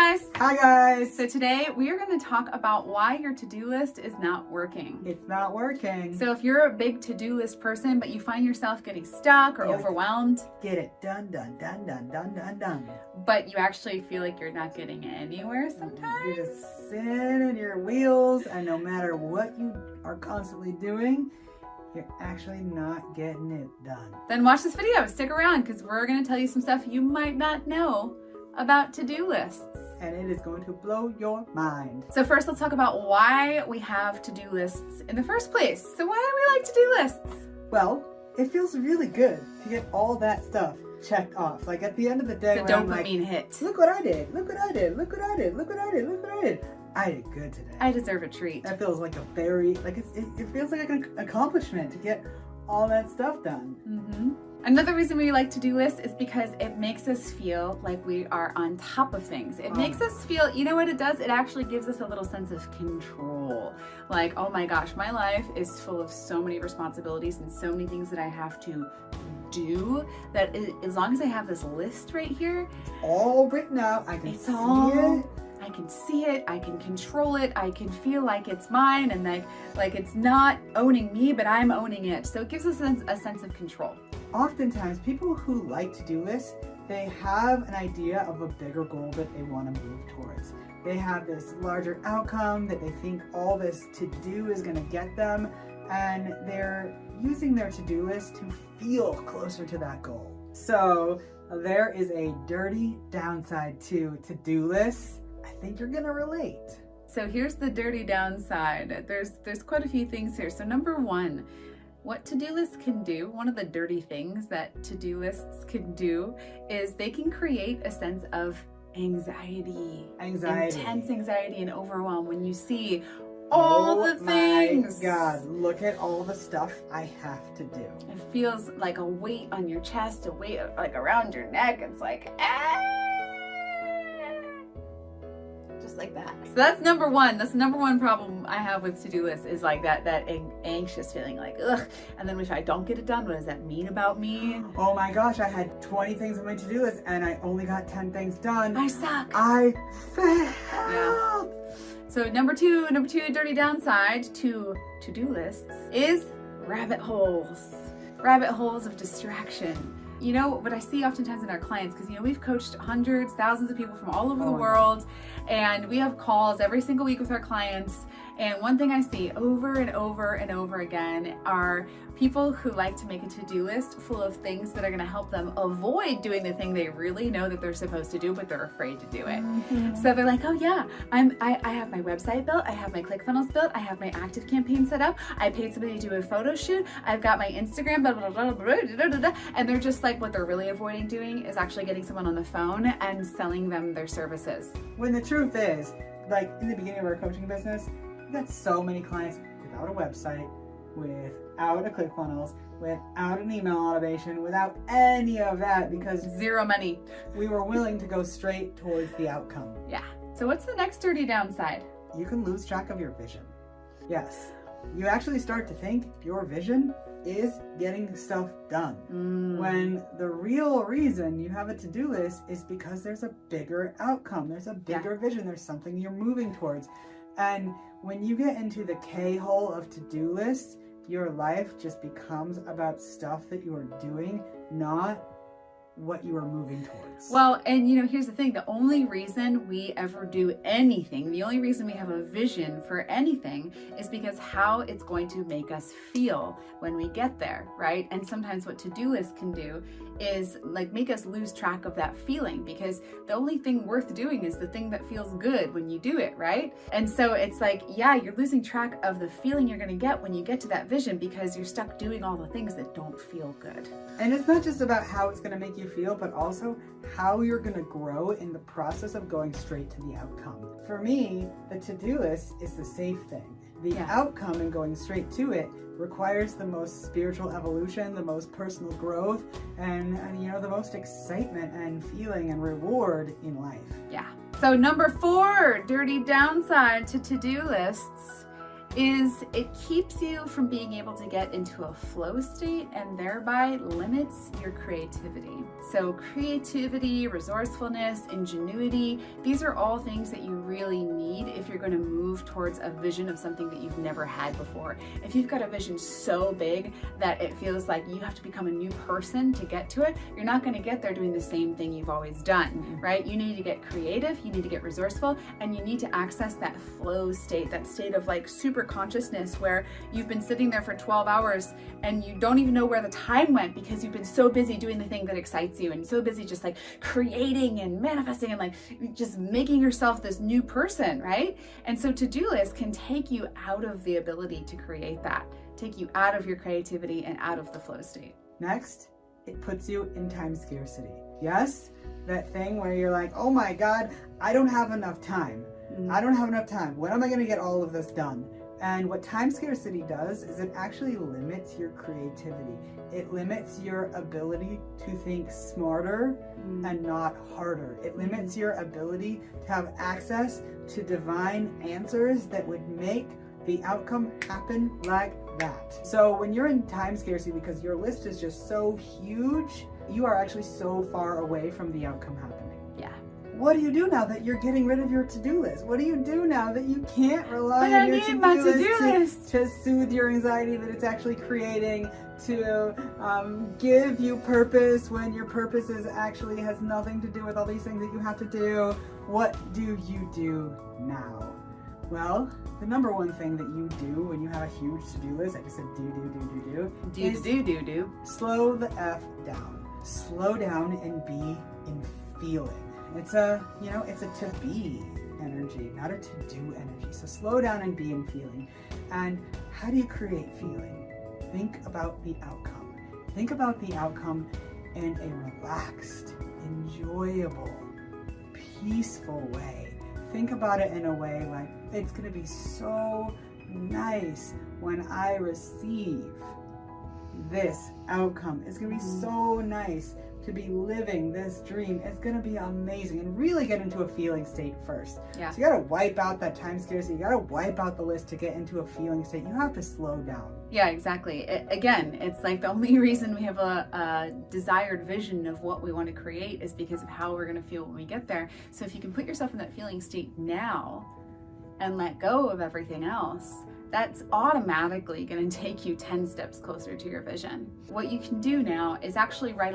guys. Hi guys. So today we are going to talk about why your to-do list is not working. It's not working. So if you're a big to-do list person, but you find yourself getting stuck or overwhelmed. Get it done. But you actually feel like you're not getting anywhere sometimes. You're just sitting in your wheels, and no matter what you are constantly doing, you're actually not getting it done. Then watch this video. Stick around because we're going to tell you some stuff you might not know about to-do lists. And it is going to blow your mind. So first, let's talk about why we have to-do lists in the first place. So why do we like to-do lists? Well, it feels really good to get all that stuff checked off. Like at the end of the day, The when I'm like, dopamine hit. look what I did, look what I did, look what I did, look what I did, look what I did. I did good today. I deserve a treat. That feels like a very, it feels like an accomplishment to get all that stuff done. Mm-hmm. Another reason we like to-do lists is because it makes us feel like we are on top of things. It makes us feel, you know what it does? It actually gives us a little sense of control. Like, oh my gosh, my life is full of so many responsibilities and so many things that I have to do that as long as I have this list right here, all written out, I can see it. I can see it, I can control it, I can feel like it's mine and like it's not owning me, but I'm owning it. So it gives us a sense of control. Oftentimes, people who like to-do lists, they have an idea of a bigger goal that they want to move towards. They have this larger outcome that they think all this to-do is going to get them, and they're using their to-do list to feel closer to that goal. So there is a dirty downside to to-do lists. I think you're gonna relate. So here's the dirty downside. There's quite a few things here. So number one, what to-do lists can do, one of the dirty things that to-do lists can do is they can create a sense of anxiety. Intense anxiety and overwhelm when you see all the things. Oh my God, look at all the stuff I have to do. It feels like a weight on your chest, a weight like around your neck. It's like, like that. So that's number one. That's the number one problem I have with to-do lists is like that anxious feeling like, ugh. And then if I don't get it done, what does that mean about me? Oh my gosh, I had 20 things on my to-do list and I only got 10 things done. I suck. I failed. Yeah. So number two dirty downside to to-do lists is rabbit holes. Rabbit holes of distraction. You know, what I see oftentimes in our clients, because, you know, we've coached hundreds, thousands of people from all over the world, and we have calls every single week with our clients. And one thing I see over and over and over again are people who like to make a to-do list full of things that are going to help them avoid doing the thing they really know that they're supposed to do, but they're afraid to do it. Mm-hmm. So they're like, oh yeah, I have my website built, I have my ClickFunnels built, I have my active campaign set up, I paid somebody to do a photo shoot, I've got my Instagram, blah, blah, blah, blah, blah, blah, blah. And they're just like, what they're really avoiding doing is actually getting someone on the phone and selling them their services. When the truth is, like in the beginning of our coaching business, we got so many clients without a website, without a ClickFunnels, without an email automation, without any of that, because zero money. We were willing to go straight towards the outcome. Yeah. So what's the next dirty downside? You can lose track of your vision. Yes. You actually start to think your vision is getting stuff done. When the real reason you have a to-do list is because there's a bigger outcome. There's a bigger vision. There's something you're moving towards. And when you get into the K-hole of to-do lists, your life just becomes about stuff that you are doing, not what you are moving towards. Well, and you know, here's the thing. The only reason we ever do anything, the only reason we have a vision for anything is because how it's going to make us feel when we get there, right? And sometimes what to-do lists can do is like make us lose track of that feeling, because the only thing worth doing is the thing that feels good when you do it, right? And so it's like, yeah, you're losing track of the feeling you're going to get when you get to that vision because you're stuck doing all the things that don't feel good. And it's not just about how it's going to make you feel, but also how you're going to grow in the process of going straight to the outcome. For me, the to-do list is the safe thing. The outcome and going straight to it requires the most spiritual evolution, the most personal growth, and you know, the most excitement and feeling and reward in life. Yeah. So number 4 dirty downside to to-do lists is it keeps you from being able to get into a flow state and thereby limits your creativity. So creativity, resourcefulness, ingenuity, these are all things that you really need if you're going to move towards a vision of something that you've never had before. If you've got a vision so big that it feels like you have to become a new person to get to it, you're not going to get there doing the same thing you've always done, right? You need to get creative, you need to get resourceful, and you need to access that flow state, that state of like super consciousness where you've been sitting there for 12 hours and you don't even know where the time went because you've been so busy doing the thing that excites you and so busy just like creating and manifesting and like just making yourself this new person, right? And so to-do lists can take you out of the ability to create that, take you out of your creativity and out of the flow state. Next, it puts you in time scarcity. Yes, that thing where you're like, oh my God, I don't have enough time. I don't have enough time. When am I going to get all of this done? And what time scarcity does is it actually limits your creativity. It limits your ability to think smarter and not harder. It limits your ability to have access to divine answers that would make the outcome happen like that. So when you're in time scarcity because your list is just so huge, you are actually so far away from the outcome happening. Yeah. What do you do now that you're getting rid of your to-do list? What do you do now that you can't rely on your to-do list to soothe your anxiety that it's actually creating to give you purpose when your purpose is actually has nothing to do with all these things that you have to do? What do you do now? Well, the number one thing that you do when you have a huge to-do list, I just said do, slow the F down. Slow down and be in feeling. It's a to-be energy, not a to-do energy. So slow down and be in feeling. And how do you create feeling? Think about the outcome. Think about the outcome in a relaxed, enjoyable, peaceful way. Think about it in a way like it's going to be so nice when I receive this outcome. It's going to be so nice to be living this dream. It's going to be amazing, and really get into a feeling state first. Yeah. So you got to wipe out that time scarcity. You got to wipe out the list to get into a feeling state. You have to slow down. Yeah, exactly. Again, it's like the only reason we have a desired vision of what we want to create is because of how we're going to feel when we get there. So if you can put yourself in that feeling state now and let go of everything else, that's automatically going to take you 10 steps closer to your vision. What you can do now is actually write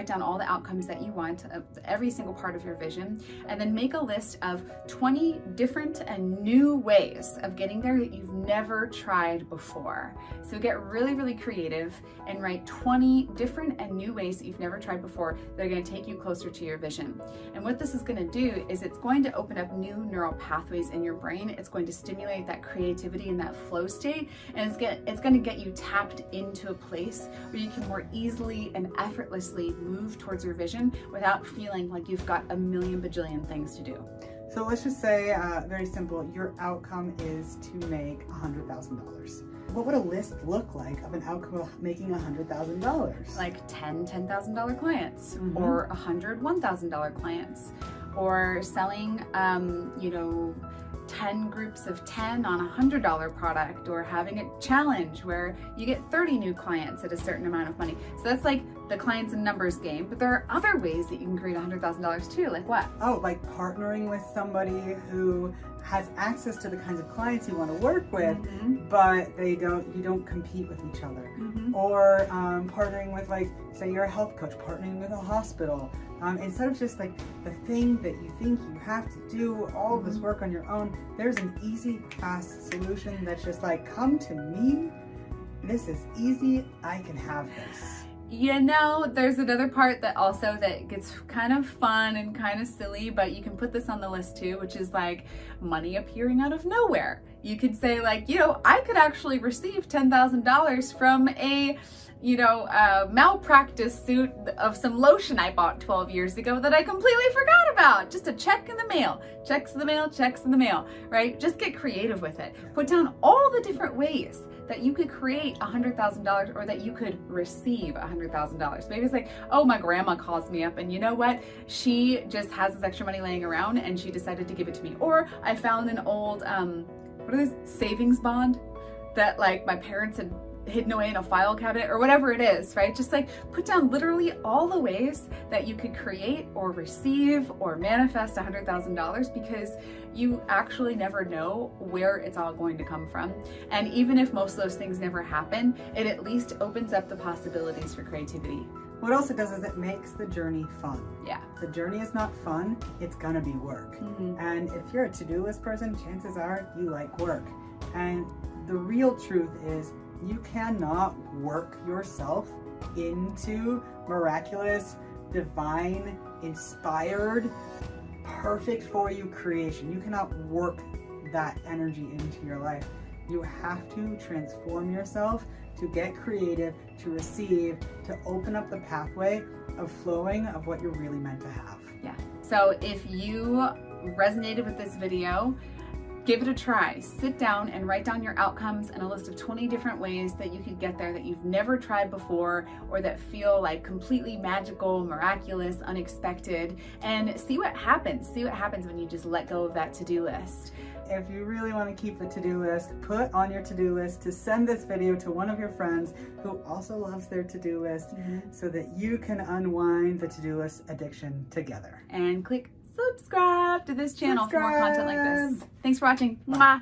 down all the outcomes that you want of every single part of your vision, and then make a list of 20 different and new ways of getting there that you've never tried before. So get really, really creative and write 20 different and new ways that you've never tried before that are going to take you closer to your vision. And what this is going to do is it's going to open up new neural pathways in your brain. It's going to stimulate that creativity in that flow state, and it's going to get you tapped into a place where you can more easily and effortlessly move towards your vision without feeling like you've got a million bajillion things to do. So let's just say, very simple, your outcome is to make $100,000. What would a list look like of an outcome of making $100,000? Like 10 $10,000 clients, or 100 $1,000 clients, or selling 10 groups of 10 on a $100 product, or having a challenge where you get 30 new clients at a certain amount of money. So that's like the clients and numbers game, but there are other ways that you can create $100,000 too. Like what? Oh, like partnering with somebody who has access to the kinds of clients you want to work with, but you don't compete with each other. Or partnering with, like, say you're a health coach, partnering with a hospital. Instead of just like the thing that you think you have to do all of this work on your own, there's an easy, fast solution that's just like, come to me. This is easy. I can have this. You know, there's another part that gets kind of fun and kind of silly, but you can put this on the list too, which is like money appearing out of nowhere. You could say like, I could actually receive $10,000 from a malpractice suit of some lotion I bought 12 years ago that I completely forgot about. Just a check in the mail. Checks in the mail, right? Just get creative with it. Put down all the different ways that you could create $100,000 or that you could receive $100,000. Maybe it's like, oh, my grandma calls me up and you know what? She just has this extra money laying around and she decided to give it to me. Or I found an old what are those, savings bond that like my parents had hidden away in a file cabinet or whatever it is, right? Just like put down literally all the ways that you could create or receive or manifest $100,000, because you actually never know where it's all going to come from. And even if most of those things never happen, it at least opens up the possibilities for creativity. What else it does is it makes the journey fun. Yeah. If the journey is not fun, it's gonna be work. And if you're a to-do list person, chances are you like work. And the real truth is you cannot work yourself into miraculous, divine, inspired, perfect for you creation. You cannot work that energy into your life. You have to transform yourself to get creative, to receive, to open up the pathway of flowing of what you're really meant to have. Yeah. So if you resonated with this video, give it a try. Sit down and write down your outcomes and a list of 20 different ways that you could get there that you've never tried before, or that feel like completely magical, miraculous, unexpected, and see what happens. See what happens when you just let go of that to-do list. If you really want to keep the to-do list, put on your to-do list to send this video to one of your friends who also loves their to-do list, so that you can unwind the to-do list addiction together. And click subscribe to this channel for more content like this. Thanks for watching. Mwah.